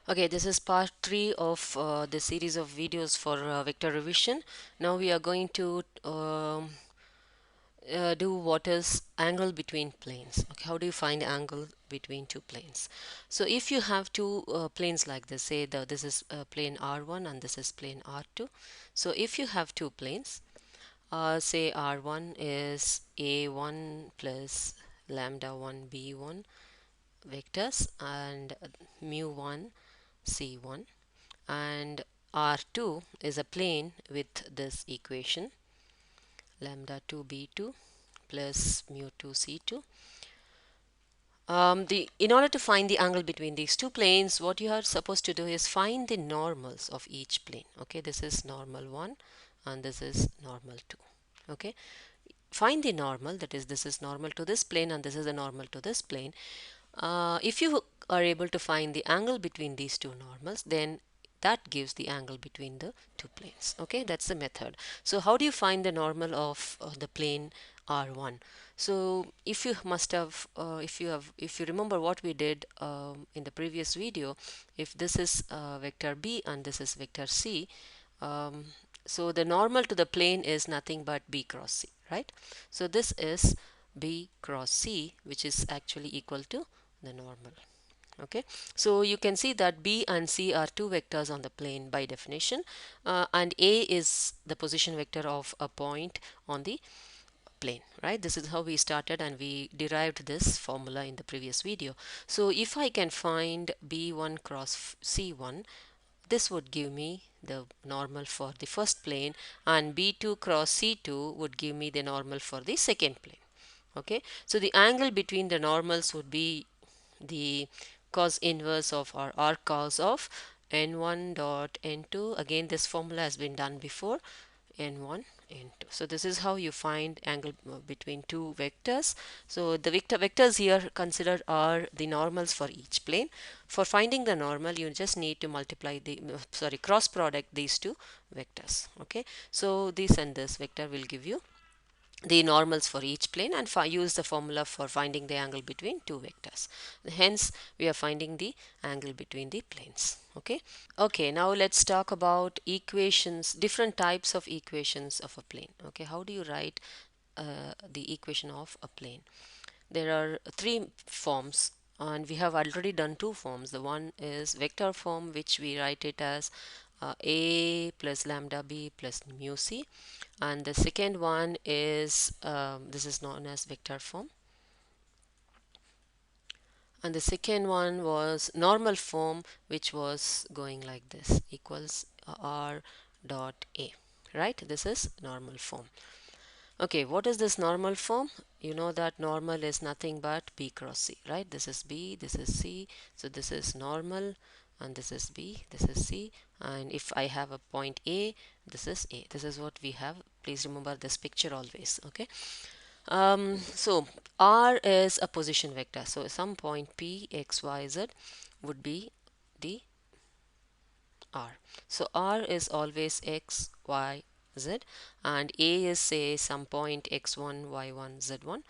Okay, this is part 3 of the series of videos for vector revision. Now we are going to do what is angle between planes. Okay, how do you find angle between two planes? So if you have two planes like this, say this is plane R1 and this is plane R2. So if you have two planes, say R1 is A1 plus lambda 1 B1 vectors and mu1 C1, and R2 is a plane with this equation lambda 2 B2 plus mu 2 C2. In order to find the angle between these two planes, what you are supposed to do is find the normals of each plane. Okay, this is normal 1 and this is normal 2. Okay, find the normal, that is, this is normal to this plane and this is a normal to this plane. If you are able to find the angle between these two normals, then that gives the angle between the two planes. Okay, that's the method. So how do you find the normal of the plane R1? So if you must have if you remember what we did in the previous video, if this is vector B and this is vector C, um, so the normal to the plane is nothing but B cross C, right? So this is B cross C, which is actually equal to the normal. Okay, so you can see that B and C are two vectors on the plane by definition, and A is the position vector of a point on the plane, right? This is how we started and we derived this formula in the previous video. So if I can find B1 cross C1, this would give me the normal for the first plane, and B2 cross C2 would give me the normal for the second plane. Okay, so the angle between the normals would be the cos inverse of or arc cos of n1 dot n2. Again, this formula has been done before, n1 n2. So this is how you find angle between two vectors. So the vectors here considered are the normals for each plane. For finding the normal, you just need to multiply the cross product these two vectors. Okay, so this and this vector will give you the normals for each plane, and use the formula for finding the angle between two vectors. Hence we are finding the angle between the planes. Okay, okay, now let's talk about equations, different types of equations of a plane. Okay, how do you write the equation of a plane? There are three forms, and we have already done two forms. The one is vector form, which we write it as a plus lambda b plus mu c, and the second one is this is known as vector form, and the second one was normal form, which was going like this, equals r dot a, right? This is normal form. Okay, what is this normal form? You know that normal is nothing but B cross C, right? This is B, this is C, so this is normal, and this is B, this is C, and if I have a point A, this is A. This is what we have. Please remember this picture always, okay? So R is a position vector, so some point P, X, Y, Z would be the R. So R is always X, Y, Z, and A is, say, some point x1, y1, z1.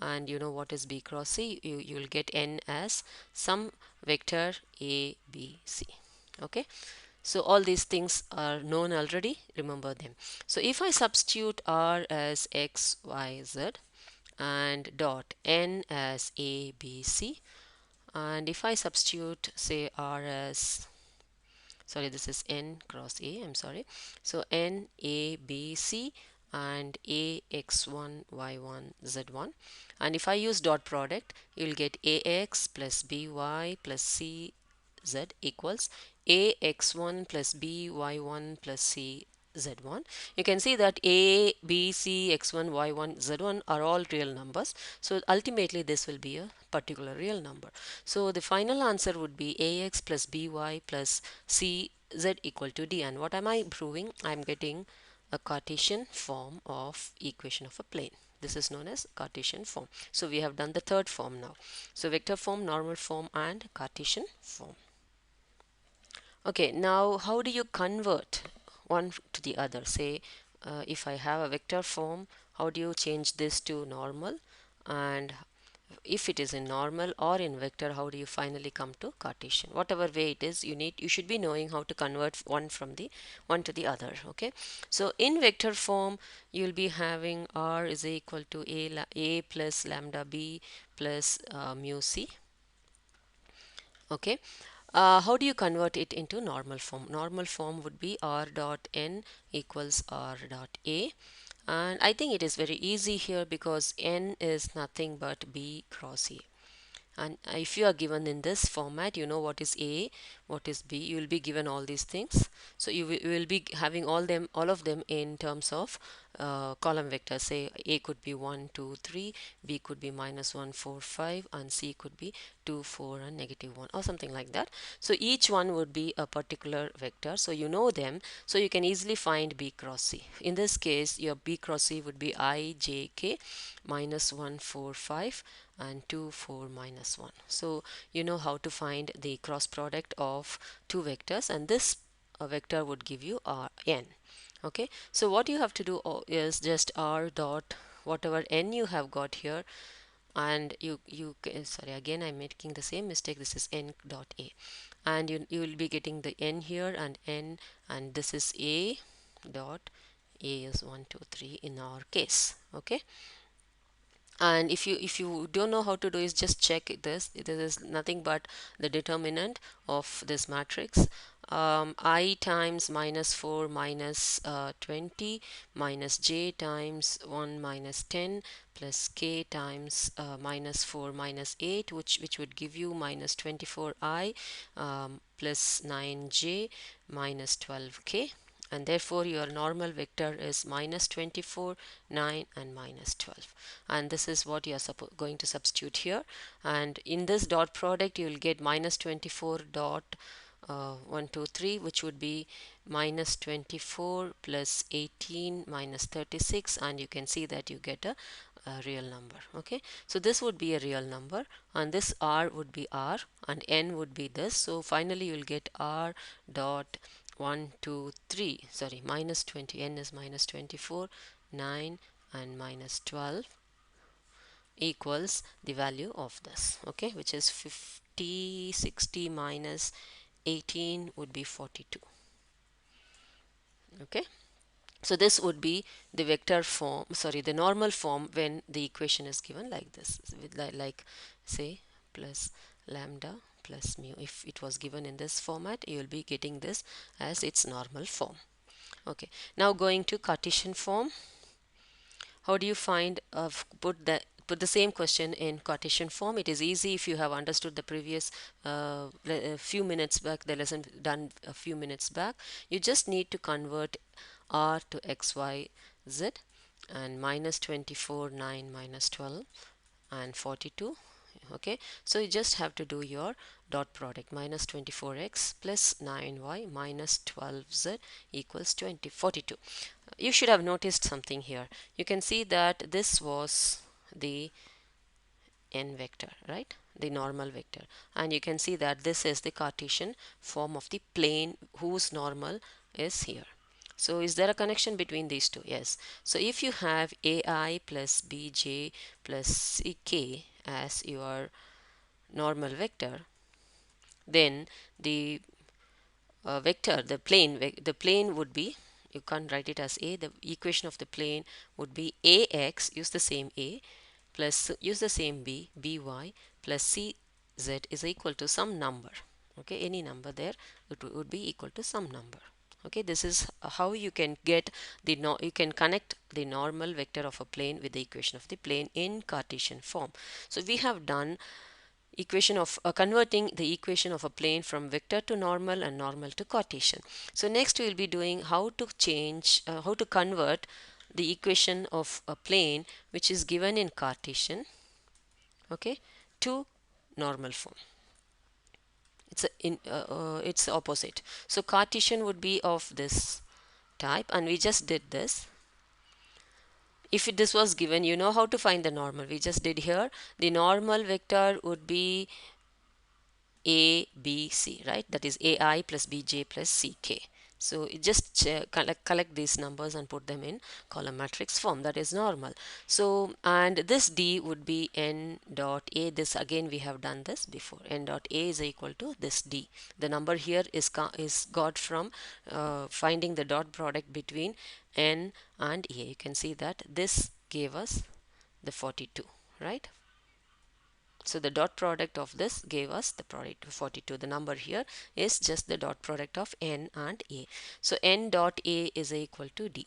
And you know what is B cross C? You'll get N as some vector A, B, C. Okay, so all these things are known already, remember them. So if I substitute R as X, Y, Z and dot N as A, B, C, and if I substitute, say, R as, sorry, this is N cross A, I'm sorry, so N A B C and A x1 y1 z1, and if I use dot product, you'll get AX plus BY plus CZ equals AX1 plus BY1 plus C z1. You can see that A, B, C, x1, y1, z1 are all real numbers. So ultimately this will be a particular real number. So the final answer would be Ax plus By plus Cz equal to D. And what am I proving? I'm getting a Cartesian form of equation of a plane. This is known as Cartesian form. So we have done the third form now. So vector form, normal form, and Cartesian form. Okay, now how do you convert one to the other? Say, if I have a vector form, how do you change this to normal? And if it is in normal or in vector, how do you finally come to Cartesian? Whatever way it is, you should be knowing how to convert one to the other. Okay, so in vector form you'll be having r is equal to a plus lambda b plus mu c. Okay, how do you convert it into normal form? Normal form would be r dot n equals r dot a, and I think it is very easy here because n is nothing but b cross a. And if you are given in this format, you know what is a, what is b, you will be given all these things. So you will be having all of them in terms of column vectors. Say a could be 1 2 3, b could be minus 1 4 5, and c could be 2 4 and negative 1 or something like that. So each one would be a particular vector, so you know them, so you can easily find b cross c. In this case your b cross c would be I j k minus 1 4 5 and 2 4 minus 1. So you know how to find the cross product of two vectors, and this vector would give you n. Okay, so what you have to do is just r dot whatever n you have got here, and sorry, again I'm making the same mistake. This is n dot a, and you will be getting the n here and n, and this is a dot a is 1 2 3 in our case. Okay, and if you don't know how to do is just check this is nothing but the determinant of this matrix. I times minus 4 minus 20 minus j times 1 minus 10 plus k times minus 4 minus 8, which would give you minus 24i plus 9j minus 12k, and therefore your normal vector is minus 24 9 and minus 12, and this is what you are going to substitute here. And in this dot product you will get minus 24 dot 1 2 3, which would be minus 24 plus 18 minus 36, and you can see that you get a real number. Okay, so this would be a real number, and this r would be r, and n would be this. So finally you'll get r dot 1 2 3, sorry, minus 20, n is minus 24 9 and minus 12 equals the value of this. Okay, which is 50 60 minus 18 would be 42. Okay, so this would be the vector form, sorry, the normal form when the equation is given like this, with like say plus lambda plus mu. If it was given in this format, you will be getting this as its normal form. Okay, now going to Cartesian form. How do you find put the same question in Cartesian form? It is easy if you have understood the previous few minutes back, the lesson done a few minutes back. You just need to convert r to x y z, and minus 24 9 minus 12 and 42. Okay, so you just have to do your dot product, minus 24x plus 9y minus 12z equals 42. You should have noticed something here. You can see that this was the n vector, right, the normal vector, and you can see that this is the Cartesian form of the plane whose normal is here. So is there a connection between these two? Yes. So if you have ai plus bj plus ck as your normal vector, then the vector, the plane would be, you can't write it as a, the equation of the plane would be ax, use the same a, plus use the same b, by plus cz is equal to some number. Okay, any number there, it would be equal to some number. Okay, this is how you can get the you can connect the normal vector of a plane with the equation of the plane in Cartesian form. So we have done equation of converting the equation of a plane from vector to normal and normal to Cartesian. So next we will be doing how to change, how to convert the equation of a plane which is given in Cartesian, okay, to normal form. It's opposite. So Cartesian would be of this type, and we just did this. If this was given, you know how to find the normal. We just did here. The normal vector would be a b c, right? That is ai plus bj plus ck. So it just collect these numbers and put them in column matrix form. That is normal. So, and this D would be n dot A. This again we have done this before. N dot A is equal to this D. The number here is got from finding the dot product between n and A. You can see that this gave us the 42, right? So the dot product of this gave us the product of 42. The number here is just the dot product of n and A. So n dot A is equal to D,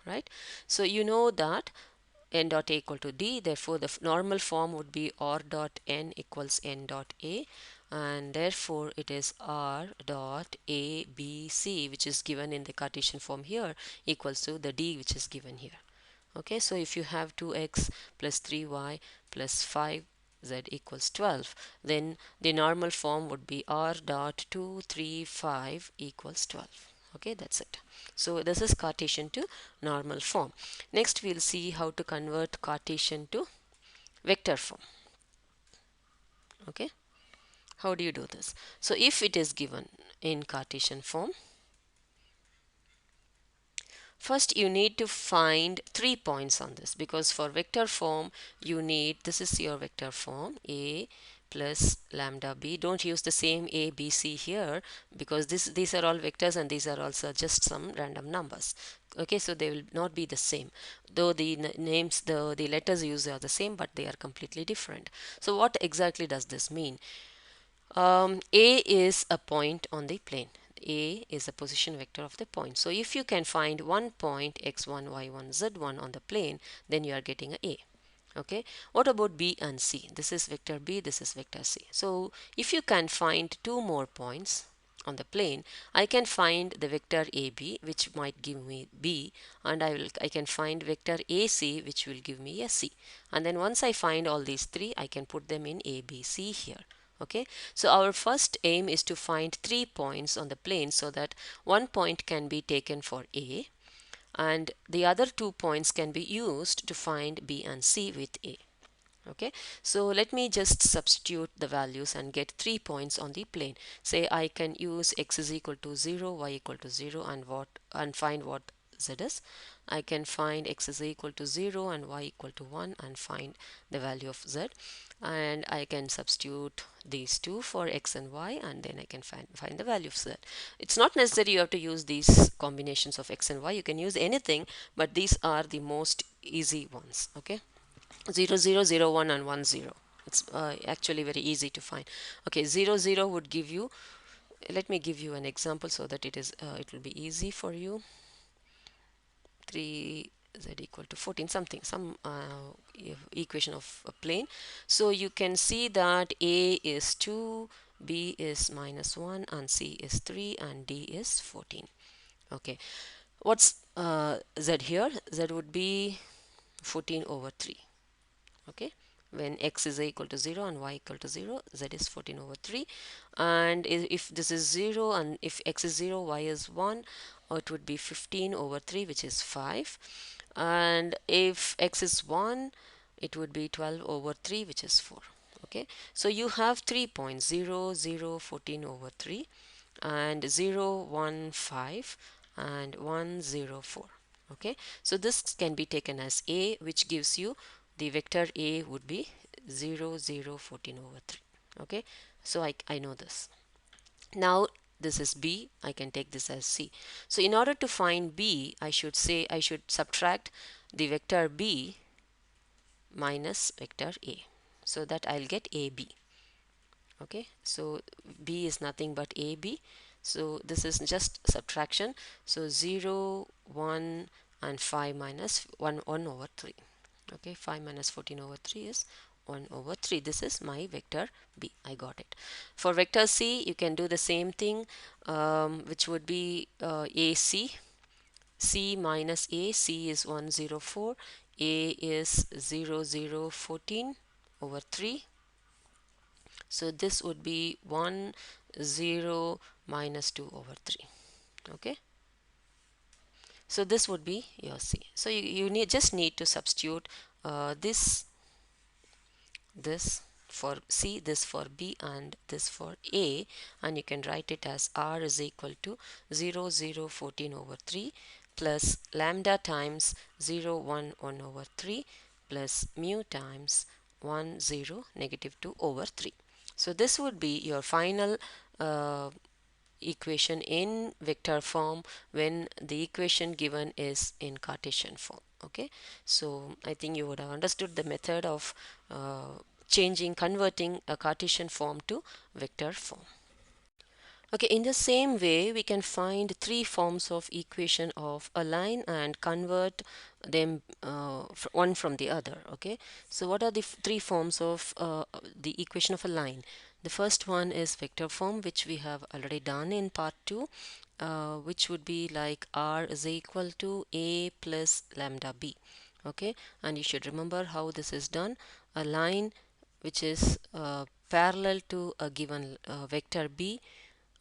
right? So you know that n dot A equal to D, therefore the normal form would be r dot n equals n dot A, and therefore it is r dot A B C, which is given in the Cartesian form here, equals to the D which is given here. Okay, so if you have 2x plus 3y plus 5z equals 12, then the normal form would be r dot 235 equals 12. Okay, that's it. So this is Cartesian to normal form. Next we'll see how to convert Cartesian to vector form. Okay, how do you do this? So if it is given in Cartesian form, first you need to find 3 points on this, because for vector form you need, this is your vector form, a plus lambda b. Don't use the same a b c here, because these are all vectors and these are also just some random numbers. Okay, so they will not be the same, though the names, the letters used are the same, but they are completely different. So what exactly does this mean? A is a point on the plane. A is a position vector of the point. So if you can find one point x1, y1, z1 on the plane, then you are getting a A. Okay, what about B and C? This is vector B, this is vector C. So if you can find two more points on the plane, I can find the vector AB, which might give me B, and I can find vector AC, which will give me a C. And then once I find all these three, I can put them in A, B, C here. Okay, so our first aim is to find 3 points on the plane, so that one point can be taken for A and the other 2 points can be used to find B and C with A. Okay, so let me just substitute the values and get 3 points on the plane. Say I can use x is equal to 0, y equal to 0, and find what z is. I can find x is equal to 0 and y equal to 1 and find the value of z, and I can substitute these two for x and y, and then I can find the value of z. It's not necessary you have to use these combinations of x and y. You can use anything, but these are the most easy ones. Okay, 0 0 0 1 and 1 0. It's actually very easy to find. Okay, 0 0 would give you, let me give you an example so that it will be easy for you. 3z equal to 14 something, some equation of a plane. So you can see that A is 2, B is minus 1, and C is 3, and D is 14. Okay, what's z here? Z would be 14 over 3. Okay, when x is equal to 0 and y equal to 0, z is 14 over 3. And if this is 0 and if x is 0, y is 1, it would be 15 over 3, which is 5. And if x is 1, it would be 12 over 3, which is 4. Okay, so you have 3 points, 0 0 14 over 3 and 0 1 5 and 1 0 4. Okay, so this can be taken as A, which gives you the vector A would be 0 0 14 over 3. Okay, so I know this. Now this is B, I can take this as C. So in order to find B, I should subtract the vector B minus vector A, so that I'll get AB. Okay, so B is nothing but AB, so this is just subtraction. So 0 1 and 5 minus 1 1 over 3. Okay, 5 minus 14 over 3 is 1 over 3. This is my vector B. I got it. For vector C, you can do the same thing, which would be AC. C minus A. C is 104. A is 0 0 14 over 3. So this would be 1 0 minus 2 over 3. Okay, so this would be your C. So you just need to substitute this for C, this for B, and this for A, and you can write it as R is equal to 0, 0, 14 over 3 plus lambda times 0, 1, 1 over 3 plus mu times 1, 0, negative 2 over 3. So this would be your final equation in vector form when the equation given is in Cartesian form. Okay, so I think you would have understood the method of converting a Cartesian form to vector form. Okay, in the same way, we can find three forms of equation of a line and convert them one from the other. Okay, so what are the three forms of the equation of a line? The first one is vector form, which we have already done in part 2, which would be like R is equal to A plus lambda B. Okay, and you should remember how this is done. A line which is parallel to a given vector B,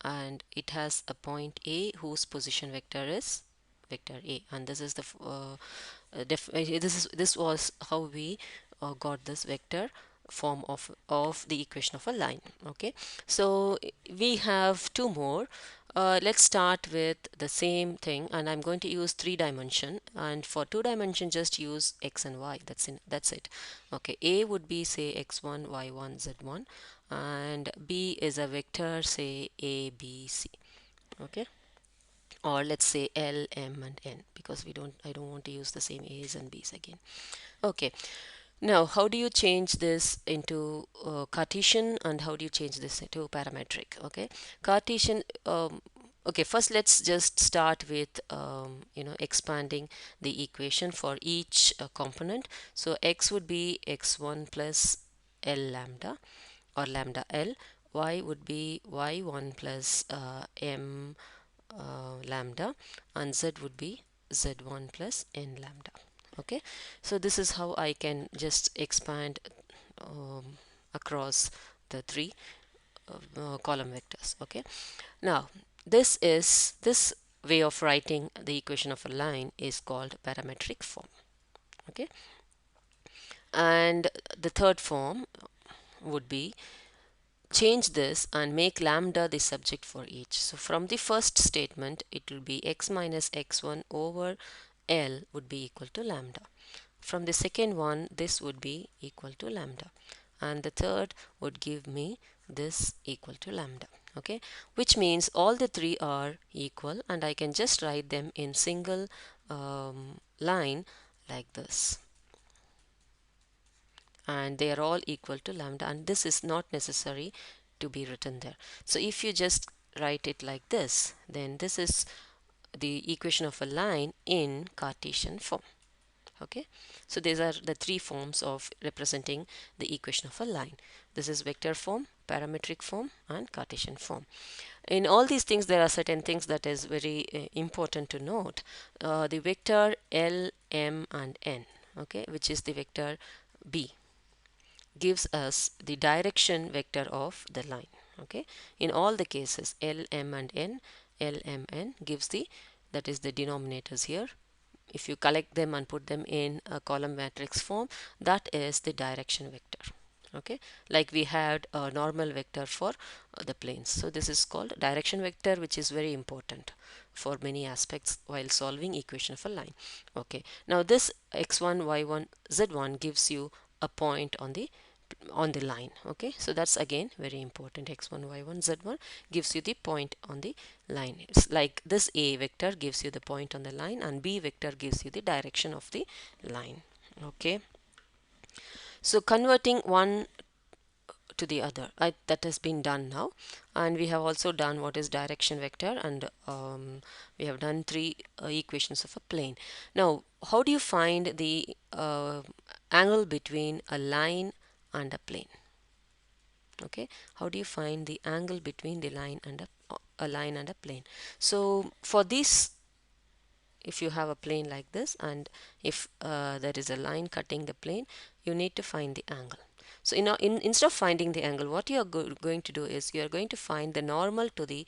and it has a point A whose position vector is vector A, and this is this was how we got this vector form of the equation of a line. Okay, so we have two more. Let's start with the same thing, and I'm going to use 3 dimension, and for 2 dimension just use x and y. That's it. Okay, A would be say x1, y1, z1, and B is a vector, say A, B, C. Okay, or let's say L, M, and N, because I don't want to use the same A's and B's again. Okay, now how do you change this into Cartesian, and how do you change this into parametric? Okay, Cartesian. Okay, first let's just start with expanding the equation for each component. So x would be x1 plus L lambda, or lambda L. Y would be y1 plus m lambda, and z would be z1 plus n lambda. Okay, so this is how I can just expand across the three column vectors. Okay, now this way of writing the equation of a line is called parametric form. Okay, and the third form would be change this and make lambda the subject for each. So from the first statement, it will be x minus x1 over L would be equal to lambda. From the second one, this would be equal to lambda, and the third would give me this equal to lambda. Okay, which means all the three are equal, and I can just write them in single line like this, and they are all equal to lambda, and this is not necessary to be written there. So if you just write it like this, then this is the equation of a line in Cartesian form. Okay, so these are the three forms of representing the equation of a line. This is vector form, parametric form, and Cartesian form. In all these things, there are certain things that is very important to note. The vector L, M, and N, okay, which is the vector B, gives us the direction vector of the line. Okay, in all the cases, L, M, and N, L, M, N gives that is the denominators here. If you collect them and put them in a column matrix form, that is the direction vector. Okay, like we had a normal vector for the planes. So this is called direction vector, which is very important for many aspects while solving equation of a line. Okay, now this x1, y1, z1 gives you a point on the line. Okay, so that's again very important. X1, y1, z1 gives you the point on the line. It's like this A vector gives you the point on the line, and B vector gives you the direction of the line. Okay, so converting one to the other, that has been done now, and we have also done what is direction vector, and we have done three equations of a plane. Now how do you find the angle between a line and a plane? Okay, how do you find the angle between the line and a line and a plane? So for this, if you have a plane like this, and if there is a line cutting the plane, you need to find the angle. So instead of finding the angle, what you are going to do is you are going to find the normal to the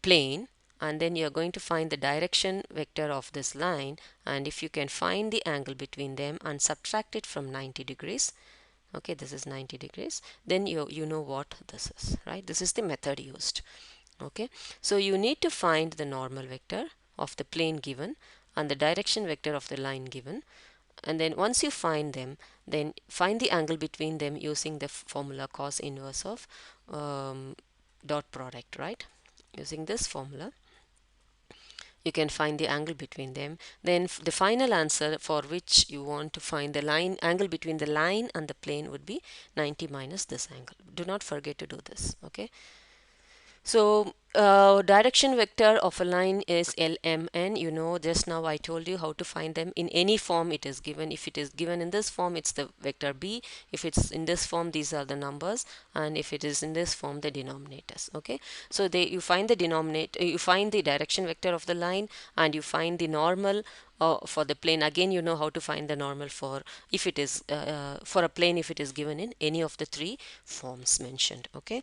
plane, and then you are going to find the direction vector of this line, and if you can find the angle between them and subtract it from 90 degrees, Okay, this is 90 degrees. Then you know what this is, right? This is the method used. Okay, so you need to find the normal vector of the plane given and the direction vector of the line given, and then once you find them, then find the angle between them using the formula cos inverse of dot product, right? Using this formula you can find the angle between them. Then the final answer for which you want to find the line angle between the line and the plane would be 90 minus this angle. Do not forget to do this. Okay, so direction vector of a line is LMN. You know, just now I told you how to find them in any form it is given. If it is given in this form, it's the vector B. If it's in this form, these are the numbers, and if it is in this form, the denominators. Okay, so you find the denominator, you find the direction vector of the line, and you find the normal for the plane. Again, you know how to find the normal for if it is for a plane if it is given in any of the three forms mentioned. Okay.